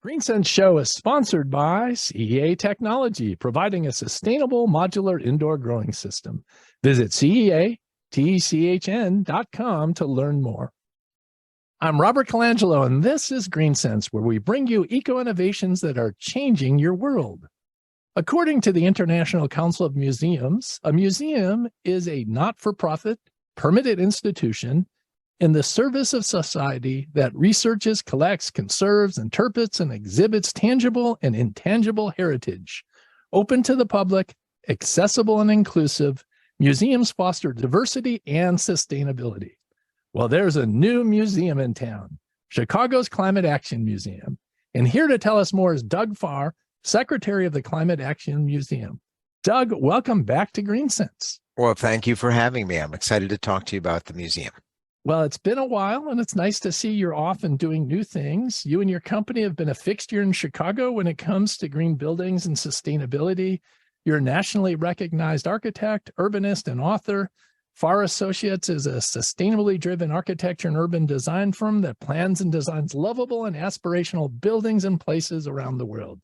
GreenSense show is sponsored by CEA Technology, providing a sustainable modular indoor growing system. Visit CEATechn.com to learn more. I'm Robert Colangelo, and this is GreenSense, where we bring you eco-innovations that are changing your world. According to the International Council of Museums, a museum is a not-for-profit, permitted institution in the service of society that researches, collects, conserves, interprets, and exhibits tangible and intangible heritage. Open to the public, accessible and inclusive, museums foster diversity and sustainability. Well, there's a new museum in town, Chicago's Climate Action Museum. And here to tell us more is Doug Farr, Secretary of the Climate Action Museum. Doug, welcome back to GreenSense. Well, thank you for having me. I'm excited to talk to you about the museum. Well, it's been a while, and it's nice to see you're off and doing new things. You and your company have been a fixture in Chicago when it comes to green buildings and sustainability. You're a nationally recognized architect, urbanist, and author. Farr Associates is a sustainably driven architecture and urban design firm that plans and designs lovable and aspirational buildings and places around the world.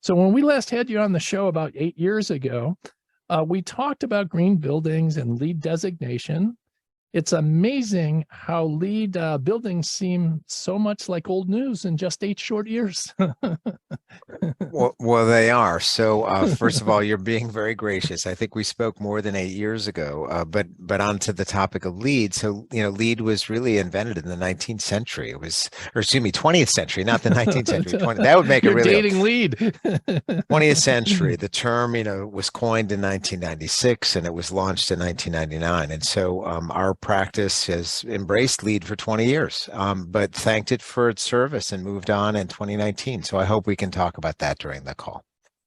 So when we last had you on the show about 8 years ago, we talked about green buildings and LEED designation. It's amazing how LEED buildings seem so much like old news in just 8 short years. Well, they are. So first of all, you're being very gracious. I think we spoke more than 8 years ago, but on to the topic of LEED. So, LEED was really invented in the 19th century. It was, or excuse me, 20th century, not the 19th century. That would make You're it really dating LEED. 20th century. The term, was coined in 1996 and it was launched in 1999. And so our practice has embraced LEED for 20 years, but thanked it for its service and moved on in 2019. So I hope we can talk about that during the call.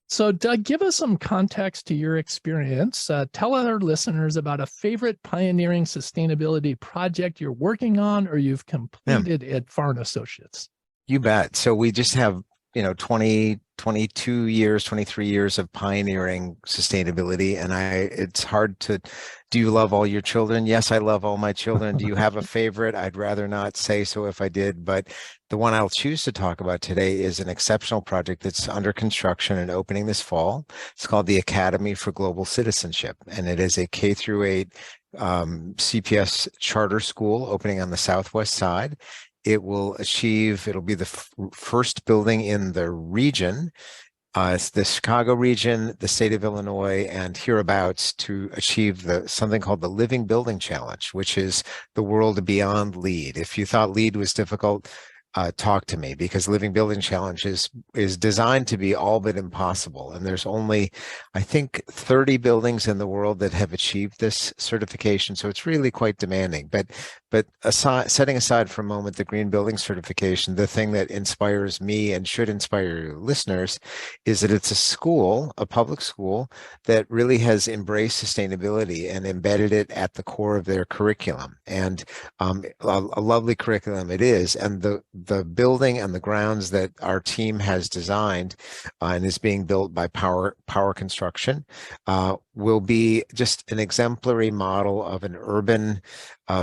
So Doug, give us some context to your experience. Tell our listeners about a favorite pioneering sustainability project you're working on or you've completed at Farr & Associates. You bet. So we just have 22 years, 23 years of pioneering sustainability. And it's hard to, do you love all your children? Yes, I love all my children. Do you have a favorite? I'd rather not say so if I did, but the one I'll choose to talk about today is an exceptional project that's under construction and opening this fall. It's called the Academy for Global Citizenship. And it is a K through 8 CPS charter school opening on the Southwest side. It'll be the first building in the region. It's the Chicago region, the state of Illinois, and hereabouts to achieve something called the Living Building Challenge, which is the world beyond LEED. If you thought LEED was difficult, talk to me, because Living Building Challenge is designed to be all but impossible. And there's only, I think, 30 buildings in the world that have achieved this certification. So it's really quite demanding. But setting aside for a moment the green building certification, the thing that inspires me and should inspire your listeners is that it's a public school that really has embraced sustainability and embedded it at the core of their curriculum. And a lovely curriculum it is. And the building and the grounds that our team has designed and is being built by Power Construction will be just an exemplary model of an urban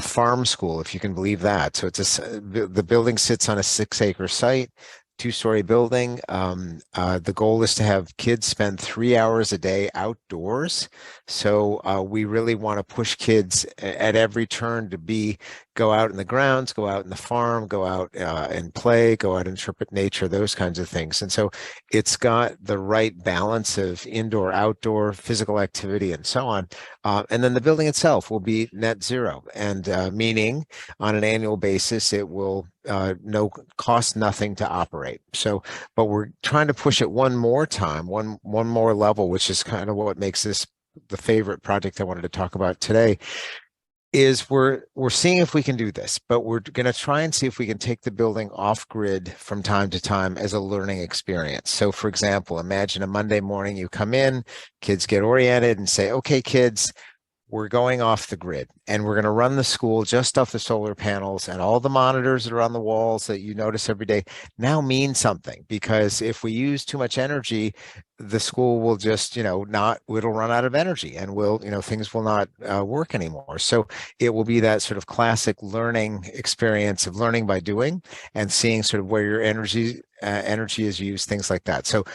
farm school, if you can believe that. So the building sits on a 6-acre site, 2-story building. The goal is to have kids spend 3 hours a day outdoors. So we really want to push kids at every turn to go out in the grounds, go out in the farm, go out and play, go out and interpret nature, those kinds of things. And so it's got the right balance of indoor, outdoor, physical activity, and so on. And then the building itself will be net zero, and meaning on an annual basis, it will cost nothing to operate. So, but we're trying to push it one more time, one more level, which is kind of what makes this the favorite project I wanted to talk about today. Is we're seeing if we can do this, but we're going to try and see if we can take the building off grid from time to time as a learning experience. So for example, imagine a Monday morning, you come in, kids get oriented and say, okay, kids, we're going off the grid and we're going to run the school just off the solar panels, and all the monitors that are on the walls that you notice every day now mean something, because if we use too much energy, the school will just, not, it'll run out of energy and things will not work anymore. So it will be that sort of classic learning experience of learning by doing and seeing sort of where your energy is used, things like that. So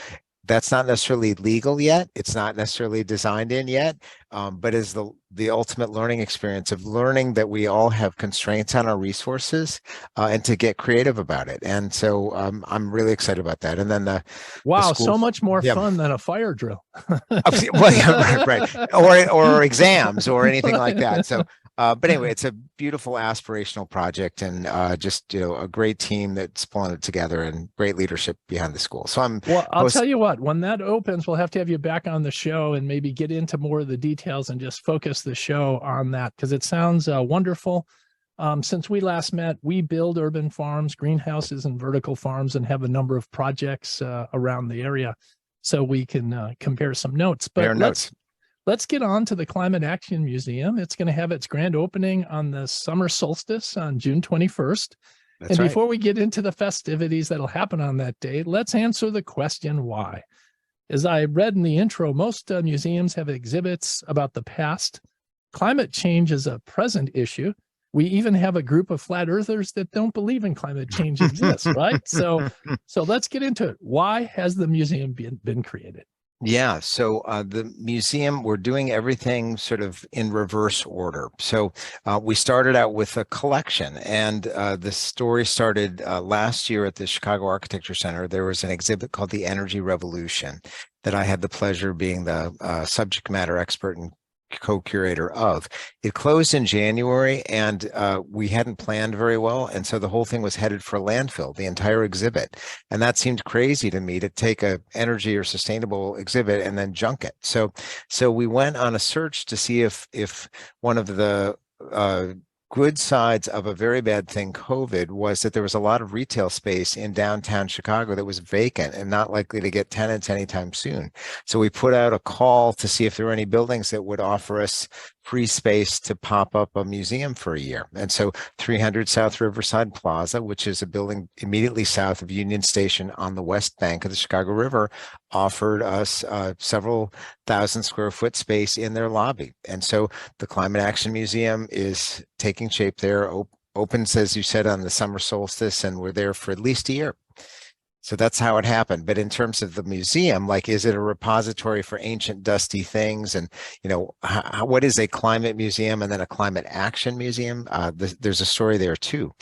that's not necessarily legal yet. It's not necessarily designed in yet, but is the ultimate learning experience of learning that we all have constraints on our resources and to get creative about it. And so I'm really excited about that. And then the Wow, school, so much more yeah. fun than a fire drill. Well, yeah, right. Or exams or anything like that. So but anyway, it's a beautiful aspirational project and just a great team that's pulling it together and great leadership behind the school. So I'll tell you what, when that opens, we'll have to have you back on the show and maybe get into more of the details and just focus the show on that because it sounds wonderful. Since we last met, we build urban farms, greenhouses, and vertical farms and have a number of projects around the area. So we can compare some notes. But let's get on to the Climate Action Museum. It's going to have its grand opening on the summer solstice on June 21st. That's right. Before we get into the festivities that'll happen on that day, let's answer the question why. As I read in the intro, most museums have exhibits about the past. Climate change is a present issue. We even have a group of flat earthers that don't believe in climate change exists, right? So let's get into it. Why has the museum been created? Yeah, so the museum, we're doing everything sort of in reverse order. So we started out with a collection, and the story started last year at the Chicago Architecture Center. There was an exhibit called The Energy Revolution that I had the pleasure of being the subject matter expert and co-curator of. It closed in January and we hadn't planned very well. And so the whole thing was headed for landfill, the entire exhibit. And that seemed crazy to me to take a energy or sustainable exhibit and then junk it. So we went on a search to see if one of the good sides of a very bad thing, COVID, was that there was a lot of retail space in downtown Chicago that was vacant and not likely to get tenants anytime soon. So we put out a call to see if there were any buildings that would offer us free space to pop up a museum for a year. And so 300 South Riverside Plaza, which is a building immediately south of Union Station on the west bank of the Chicago River, offered us several thousand square foot space in their lobby. And so the Climate Action Museum is taking shape there, opens, as you said, on the summer solstice, and we're there for at least a year. So that's how it happened. But in terms of the museum, like, is it a repository for ancient dusty things? And, what is a climate museum and then a climate action museum? There's a story there too.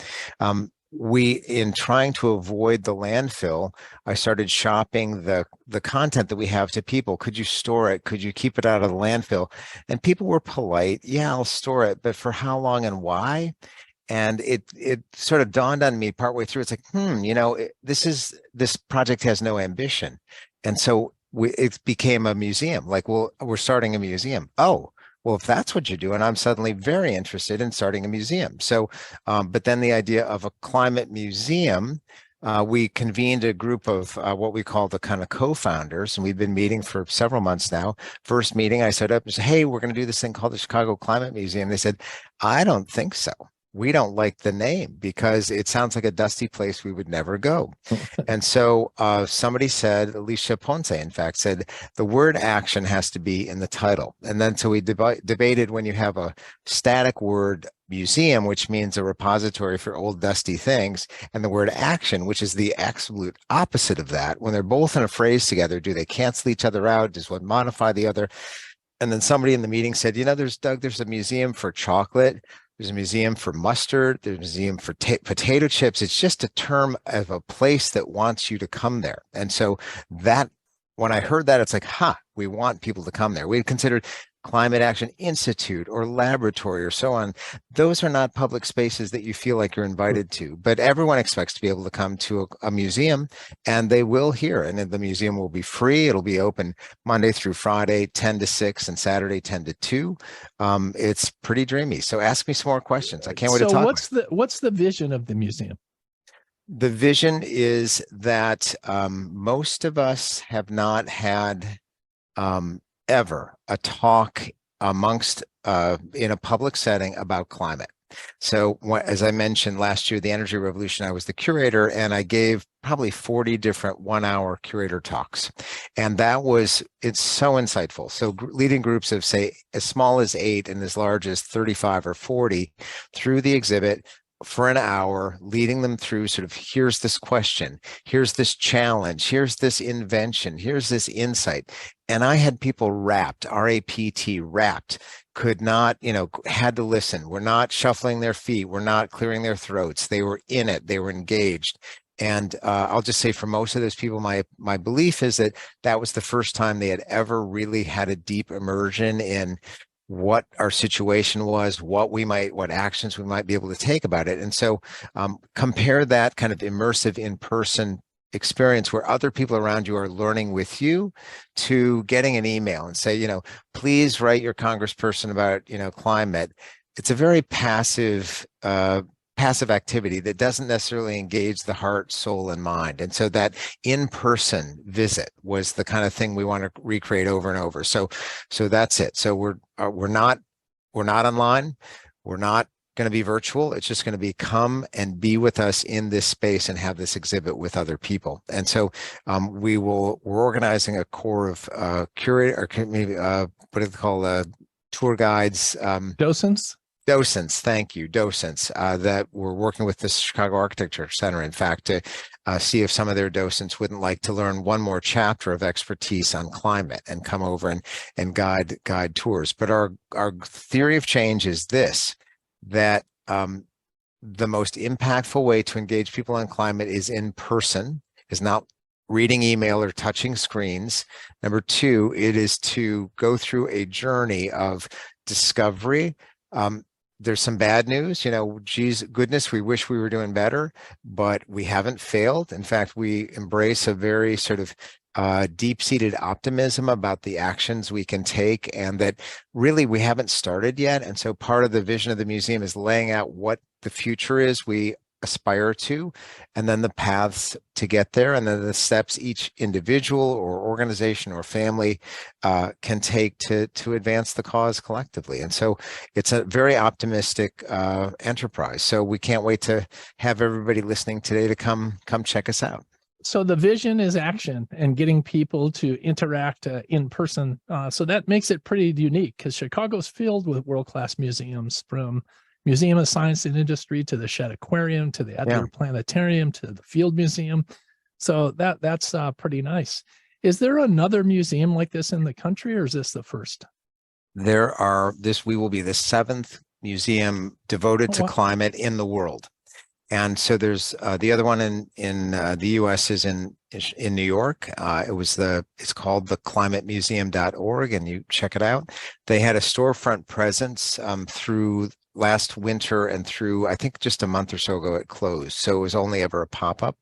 In trying to avoid the landfill, I started shopping the content that we have to people. Could you store it? Could you keep it out of the landfill? And people were polite. Yeah, I'll store it. But for how long and why? And it sort of dawned on me partway through. It's like, this project has no ambition. And so it became a museum. Like, well, we're starting a museum. Oh, well, if that's what you're doing, I'm suddenly very interested in starting a museum. So, but then the idea of a climate museum, we convened a group of what we call the kind of co-founders, and we've been meeting for several months now. First meeting, I set up and said, hey, we're going to do this thing called the Chicago Climate Museum. They said, I don't think so. We don't like the name because it sounds like a dusty place we would never go. And so somebody said, Alicia Ponce, in fact, said, the word action has to be in the title. And then so we debated, when you have a static word, museum, which means a repository for old dusty things, and the word action, which is the absolute opposite of that, when they're both in a phrase together, do they cancel each other out? Does one modify the other? And then somebody in the meeting said, there's a museum for chocolate. There's a museum for mustard. There's a museum for potato chips. It's just a term of a place that wants you to come there. And so that, when I heard that, it's like, we want people to come there. We had considered Climate Action Institute or laboratory or so on. Those are not public spaces that you feel like you're invited to, but everyone expects to be able to come to a museum, and they will here. And the museum will be free. It'll be open Monday through Friday, 10 to 6, and Saturday, 10 to 2. It's pretty dreamy. So ask me some more questions. I can't wait to talk. So what's the vision of the museum? The vision is that most of us have not had ever a talk amongst in a public setting about climate. So as I mentioned last year, the Energy Revolution, I was the curator, and I gave probably 40 different 1-hour curator talks. And it's so insightful. So leading groups of, say, as small as 8 and as large as 35 or 40 through the exhibit for an hour, leading them through sort of, here's this question, here's this challenge, here's this invention, here's this insight. And I had people wrapped, R-A-P-T, wrapped, could not, had to listen. We're not shuffling their feet. We're not clearing their throats. They were in it. They were engaged. And I'll just say, for most of those people, my belief is that was the first time they had ever really had a deep immersion in what our situation was, what actions we might be able to take about it. And so compare that kind of immersive in-person experience where other people around you are learning with you, to getting an email and say, please write your congressperson about, climate. It's a very passive activity that doesn't necessarily engage the heart, soul, and mind. And so that in-person visit was the kind of thing we want to recreate over and over. So that's it. So we're not online. We're not going to be virtual. It's just going to be come and be with us in this space and have this exhibit with other people. And so we're organizing a core of curator, or maybe what do they call tour guides? Docents. Docents, thank you, docents, that we're working with the Chicago Architecture Center, in fact, to see if some of their docents wouldn't like to learn one more chapter of expertise on climate and come over and guide tours. But our theory of change is this, that the most impactful way to engage people on climate is in person, is not reading email or touching screens. Number 2, it is to go through a journey of discovery. There's some bad news, geez, goodness, we wish we were doing better, but we haven't failed. In fact, we embrace a very sort of deep-seated optimism about the actions we can take, and that really we haven't started yet. And so part of the vision of the museum is laying out what the future is we aspire to, and then the paths to get there, and then the steps each individual or organization or family can take to advance the cause collectively. And so it's a very optimistic enterprise. So we can't wait to have everybody listening today to come check us out. So the vision is action and getting people to interact in person. So that makes it pretty unique, because Chicago's filled with world-class museums, from Museum of Science and Industry to the Shedd Aquarium to the Adler Planetarium to the Field Museum. So that's pretty nice. Is there another museum like this in the country, or is this the first? We will be the 7th museum devoted to climate in the world. And so there's the other one in the U.S. is in New York. It's called the climatemuseum.org, and you check it out. They had a storefront presence through last winter, and through, I think, just a month or so ago it closed. So it was only ever a pop-up.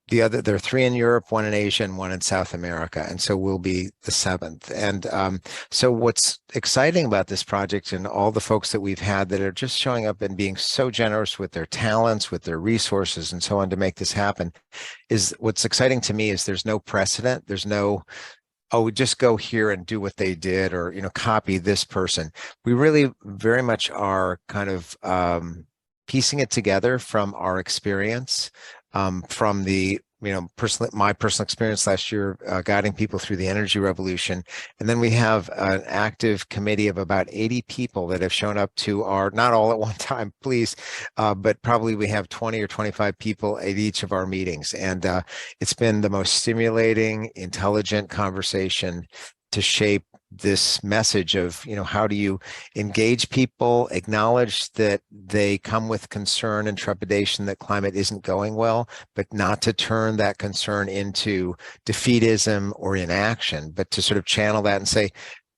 There are 3 in Europe, 1 in Asia, and 1 in South America. And so we'll be the 7th. And so what's exciting about this project, and all the folks that we've had that are just showing up and being so generous with their talents, with their resources, and so on to make this happen, is what's exciting to me is there's no precedent. There's no, just go here and do what they did, or, copy this person. We really very much are kind of piecing it together from our experience, from the, my personal experience last year guiding people through the energy revolution. And then we have an active committee of about 80 people that have shown up to our, not all at one time, please, but probably we have 20 or 25 people at each of our meetings. And it's been the most stimulating, intelligent conversation to shape this message of, how do you engage people, acknowledge that they come with concern and trepidation that climate isn't going well, but not to turn that concern into defeatism or inaction, but to sort of channel that and say,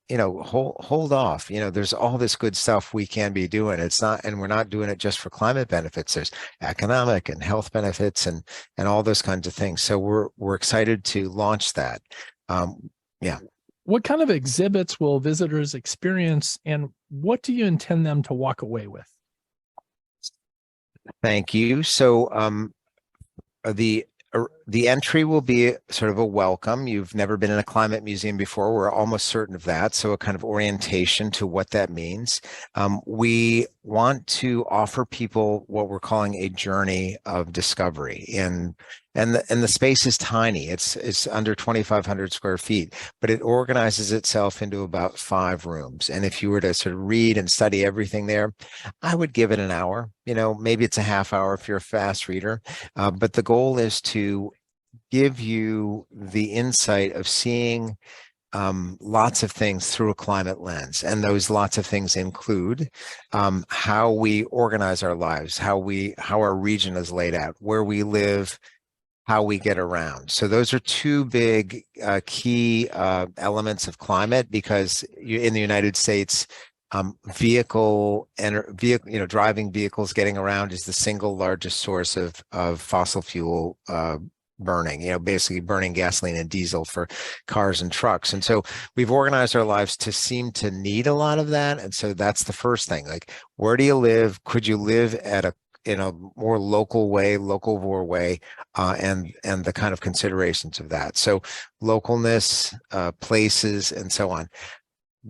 hold off. There's all this good stuff we can be doing. It's not, and we're not doing it just for climate benefits. There's economic and health benefits and all those kinds of things. So we're excited to launch that. What kind of exhibits will visitors experience, and what do you intend them to walk away with? Thank you. So the entry will be sort of a welcome. You've never been in a climate museum before. We're almost certain of that. So a kind of orientation to what that means. We want to offer people what we're calling a journey of discovery. And the space is tiny. It's under 2,500 square feet, but it organizes itself into about 5 rooms. And if you were to sort of read and study everything there, I would give it an hour. Maybe it's a half hour if you're a fast reader. But the goal is to give you the insight of seeing lots of things through a climate lens. And those lots of things include how we organize our lives, how our region is laid out, where we live, how we get around. So those are 2 big key elements of climate, because in the United States, driving vehicles, getting around is the single largest source of fossil fuel burning, basically burning gasoline and diesel for cars and trucks. And so we've organized our lives to seem to need a lot of that. And so that's the first thing. Like, where do you live? Could you live in a more localvore way, and the kind of considerations of that. So localness, places, and so on.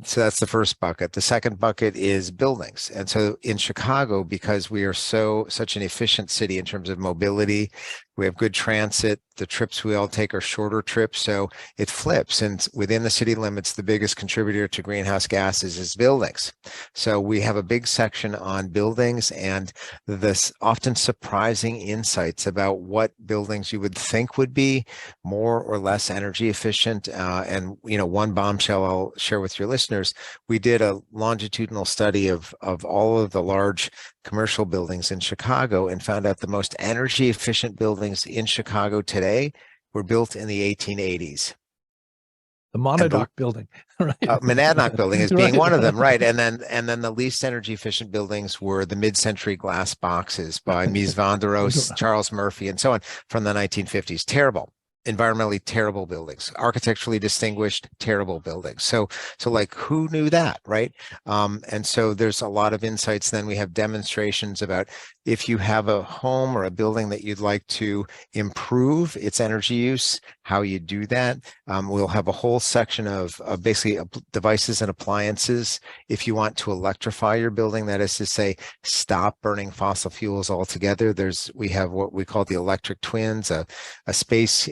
So that's the first bucket. The second bucket is buildings. And so in Chicago, because we are such an efficient city in terms of mobility, we have good transit. The trips we all take are shorter trips, so it flips. And within the city limits, the biggest contributor to greenhouse gases is buildings. So we have a big section on buildings and this often surprising insights about what buildings you would think would be more or less energy efficient. And one bombshell I'll share with your listeners: we did a longitudinal study of all of the large commercial buildings in Chicago and found out the most energy efficient buildings in Chicago today were built in the 1880s. The Monadnock building, right? Monadnock building is being Right. one of them, right? And then the least energy efficient buildings were the mid-century glass boxes by Mies van der Rohe, Charles Murphy, and so on from the 1950s. Terrible. Environmentally terrible buildings, architecturally distinguished, terrible buildings. So like, who knew that, right? And so there's a lot of insights. Then we have demonstrations about if you have a home or a building that you'd like to improve its energy use, how you do that. We'll have a whole section of basically devices and appliances. If you want to electrify your building, that is to say, stop burning fossil fuels altogether, we have what we call the electric twins, a space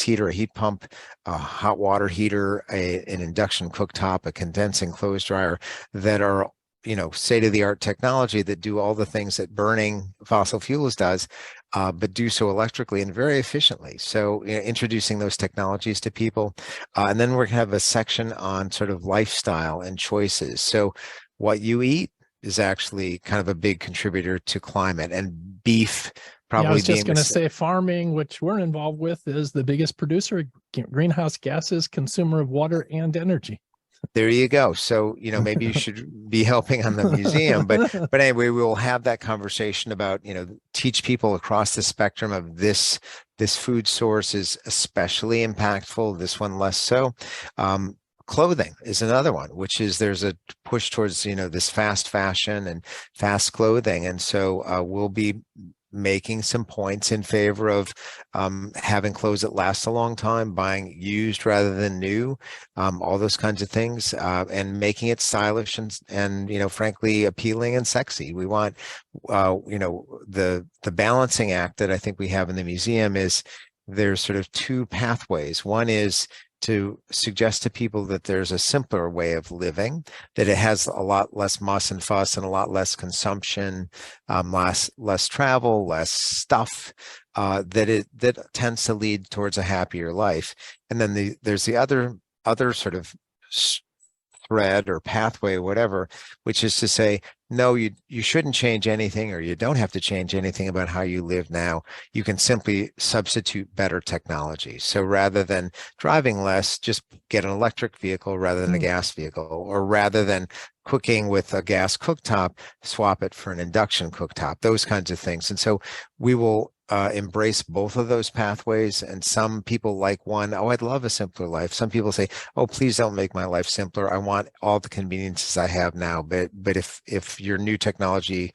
heater, a heat pump, a hot water heater, an induction cooktop, a condensing clothes dryer, that are state-of-the-art technology that do all the things that burning fossil fuels does, but do so electrically and very efficiently. So introducing those technologies to people. And then we're going to have a section on sort of lifestyle and choices. So what you eat is actually kind of a big contributor to climate, and beef probably. I was just going to say farming, which we're involved with, is the biggest producer of greenhouse gases, consumer of water and energy. There you go. So, maybe you should be helping on the museum, but anyway, we'll have that conversation about, teach people across the spectrum of this food source is especially impactful, this one less so. Clothing is another one, which is there's a push towards, this fast fashion and fast clothing. And so we'll be making some points in favor of having clothes that last a long time, buying used rather than new, all those kinds of things, and making it stylish and frankly appealing and sexy. We want the balancing act that I think we have in the museum is there's sort of 2 pathways. One is to suggest to people that there's a simpler way of living, that it has a lot less muss and fuss and a lot less consumption, less travel, less stuff, that tends to lead towards a happier life. And then there's the other sort of thread or pathway, whatever, which is to say, no, you shouldn't change anything, or you don't have to change anything about how you live now. You can simply substitute better technology. So rather than driving less, just get an electric vehicle rather than a gas vehicle, or rather than cooking with a gas cooktop, swap it for an induction cooktop, those kinds of things. And so we will embrace both of those pathways. And some people like one, oh, I'd love a simpler life. Some people say, oh, please don't make my life simpler. I want all the conveniences I have now. But if your new technology,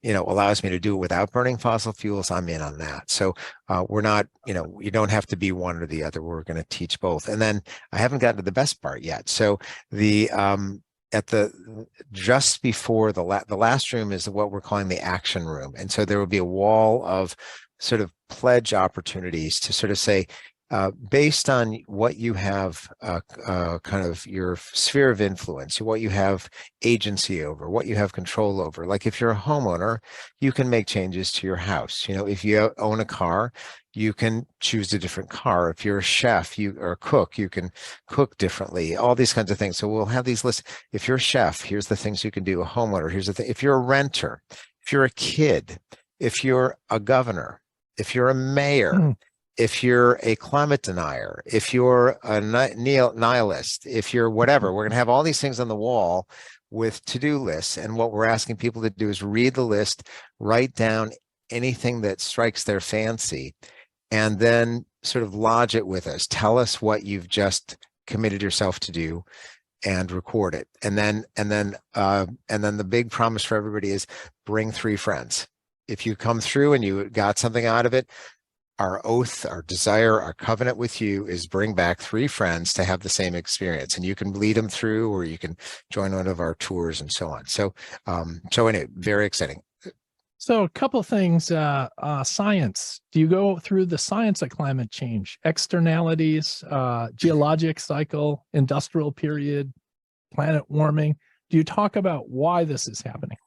allows me to do it without burning fossil fuels, I'm in on that. So we're not, you don't have to be one or the other. We're going to teach both. And then I haven't gotten to the best part yet. So just before the last room is what we're calling the action room. And so there will be a wall of sort of pledge opportunities to sort of say, based on what you have, kind of your sphere of influence, what you have agency over, what you have control over. Like if you're a homeowner, you can make changes to your house. You know, if you own a car, you can choose a different car. If you're a chef, or a cook, you can cook differently, all these kinds of things. So we'll have these lists. If you're a chef, here's the things you can do. A homeowner, here's the thing. If you're a renter, if you're a kid, if you're a governor, if you're a mayor, if you're a climate denier, if you're a nihilist, if you're whatever, we're going to have all these things on the wall with to-do lists. And what we're asking people to do is read the list, write down anything that strikes their fancy, and then sort of lodge it with us. Tell us what you've just committed yourself to do and record it. And then the big promise for everybody is bring 3 friends. If you come through and you got something out of it, our oath, our desire, our covenant with you is bring back 3 friends to have the same experience, and you can lead them through, or you can join one of our tours and so on. So, anyway, very exciting. So a couple things, science. Do you go through the science of climate change, externalities, geologic cycle, industrial period, planet warming? Do you talk about why this is happening?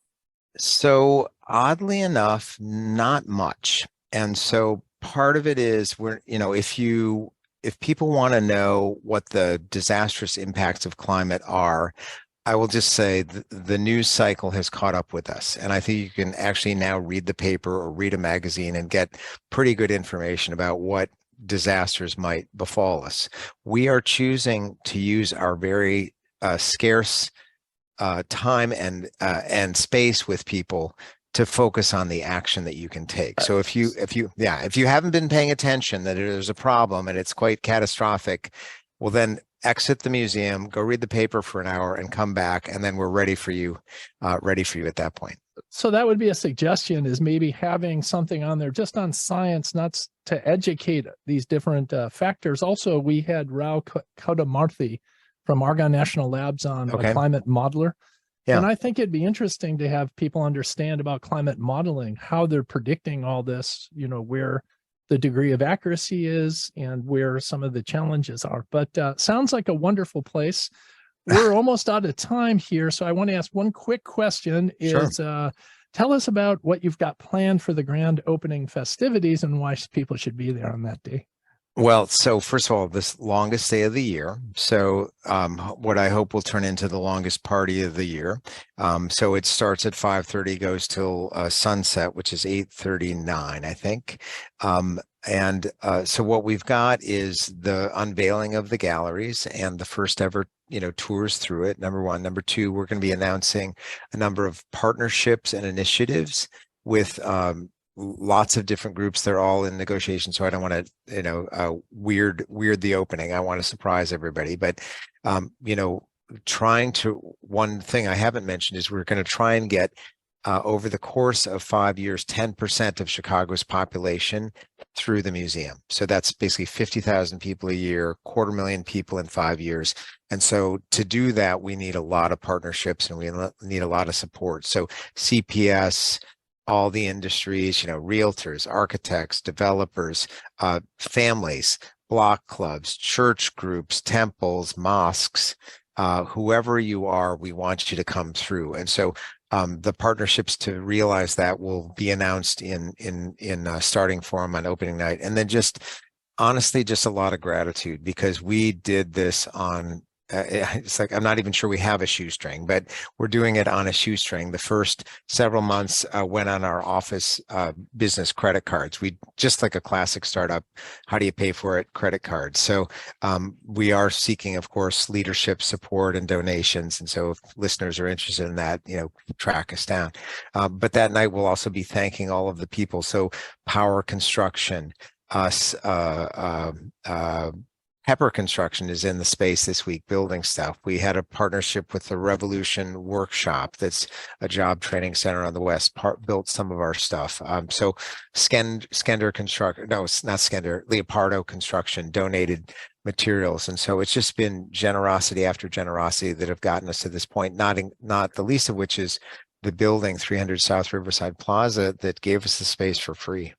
So oddly enough, not much. And so part of it is if people want to know what the disastrous impacts of climate are, I will just say the news cycle has caught up with us. And I think you can actually now read the paper or read a magazine and get pretty good information about what disasters might befall us. We are choosing to use our very scarce time and space with people to focus on the action that you can take. So if you haven't been paying attention that there's a problem and it's quite catastrophic, well then exit the museum, go read the paper for an hour and come back, and then we're ready for you at that point. So that would be a suggestion, is maybe having something on there just on science, not to educate these different factors. Also, we had Rao Kaudamarthi from Argonne National Labs on a climate modeler. Yeah. And I think it'd be interesting to have people understand about climate modeling, how they're predicting all this, where the degree of accuracy is and where some of the challenges are. But sounds like a wonderful place. We're almost out of time here, so I want to ask one quick question. Sure. Tell us about what you've got planned for the grand opening festivities and why people should be there on that day. Well, so first of all, this longest day of the year. So what I hope will turn into the longest party of the year. So it starts at 5:30, goes till sunset, which is 8:39, I think. So what we've got is the unveiling of the galleries and the first ever, tours through it. Number one. Number two, we're going to be announcing a number of partnerships and initiatives with lots of different groups. They're all in negotiation, so I don't want to weird the opening. I want to surprise everybody, but one thing I haven't mentioned is we're going to try and get over the course of 5 years 10% of Chicago's population through the museum. So that's basically 50,000 people a year, 250,000 people in 5 years. And so to do that, we need a lot of partnerships and we need a lot of support. So CPS, all the industries, realtors, architects, developers, families, block clubs, church groups, temples, mosques, whoever you are, we want you to come through. And so the partnerships to realize that will be announced in starting form on opening night. And then honestly, just a lot of gratitude, because we did this on it's like, I'm not even sure we have a shoestring, but we're doing it on a shoestring. The first several months went on our office business credit cards. We just like a classic startup. How do you pay for it? Credit cards. So we are seeking, of course, leadership support and donations. And so if listeners are interested in that, track us down. But that night we'll also be thanking all of the people. So Power Construction, us, Pepper Construction is in the space this week building stuff. We had a partnership with the Revolution Workshop, that's a job training center on the West, built some of our stuff. So Skender Construction, no, it's not Skender, Leopardo Construction donated materials. And so it's just been generosity after generosity that have gotten us to this point, not the least of which is the building 300 South Riverside Plaza that gave us the space for free.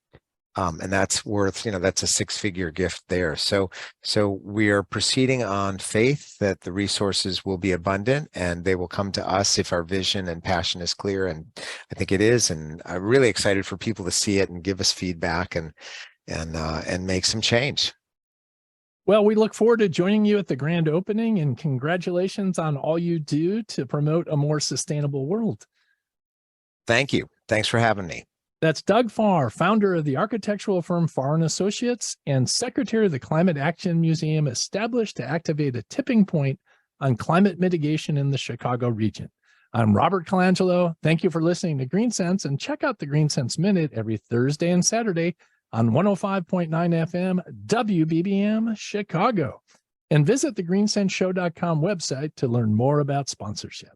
And that's worth, that's a six-figure gift there. So we are proceeding on faith that the resources will be abundant and they will come to us if our vision and passion is clear. And I think it is. And I'm really excited for people to see it and give us feedback and make some change. Well, we look forward to joining you at the grand opening, and congratulations on all you do to promote a more sustainable world. Thank you. Thanks for having me. That's Doug Farr, founder of the architectural firm Farr & Associates and secretary of the Climate Action Museum, established to activate a tipping point on climate mitigation in the Chicago region. I'm Robert Colangelo. Thank you for listening to GreenSense, and check out the GreenSense Minute every Thursday and Saturday on 105.9 FM WBBM Chicago. And visit the greensenseshow.com website to learn more about sponsorship.